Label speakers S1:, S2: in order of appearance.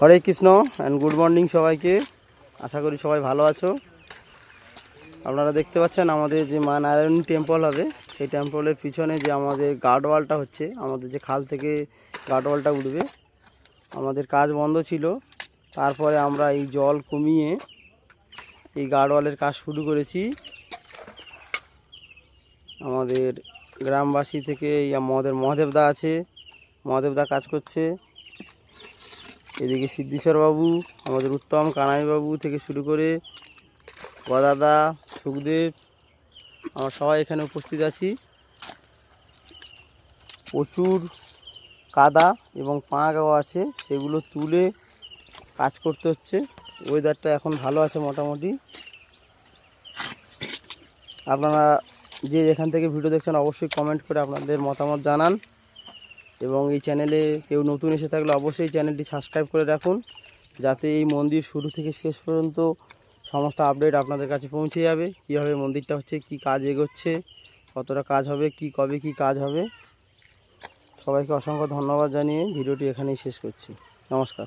S1: Hare Krishna and good morning সবাইকে। আশা করি সবাই ভালো আছো। আপনারা দেখতে পাচ্ছেন আমাদের যে মা নারায়ণী টেম্পল হবে, সেই টেম্পলের পিছনে যে আমাদের গার্ডওয়ালটা হচ্ছে, আমাদের যে খাল থেকে গার্ডওয়ালটা উঠবে, আমাদের কাজ বন্ধ ছিল। তারপরে আমরা এই জল কমিয়ে এই গার্ডওয়ালের কাজ শুরু করেছি। আমাদের গ্রামবাসী থেকে আমাদের মহাদেবদা আছে, মহাদেবদা কাজ করছে। এদিকে সিদ্ধেশ্বর বাবু, আমাদের উত্তম কানাইবাবু থেকে শুরু করে গদাদা, সুখদেব, আমরা সবাই এখানে উপস্থিত আছি। প্রচুর কাদা এবং পাঁগাও আছে, সেগুলো তুলে কাজ করতে হচ্ছে। ওয়েদারটা এখন ভালো আছে মোটামুটি। আপনারা যে যেখান থেকে ভিডিও দেখছেন অবশ্যই কমেন্ট করে আপনাদের মতামত জানান, এবং এই চ্যানেলে কেউ নতুন এসে থাকলে অবশ্যই চ্যানেলটি সাবস্ক্রাইব করে রাখুন, যাতে এই মন্দির শুরু থেকে শেষ পর্যন্ত সমস্ত আপডেট আপনাদের কাছে পৌঁছে যাবে। কীভাবে মন্দিরটা হচ্ছে, কি কাজ এগোচ্ছে, কতটা কাজ হবে, কি কবে কি কাজ হবে। সবাইকে অসংখ্য ধন্যবাদ জানিয়ে ভিডিওটি এখানেই শেষ করছি। নমস্কার।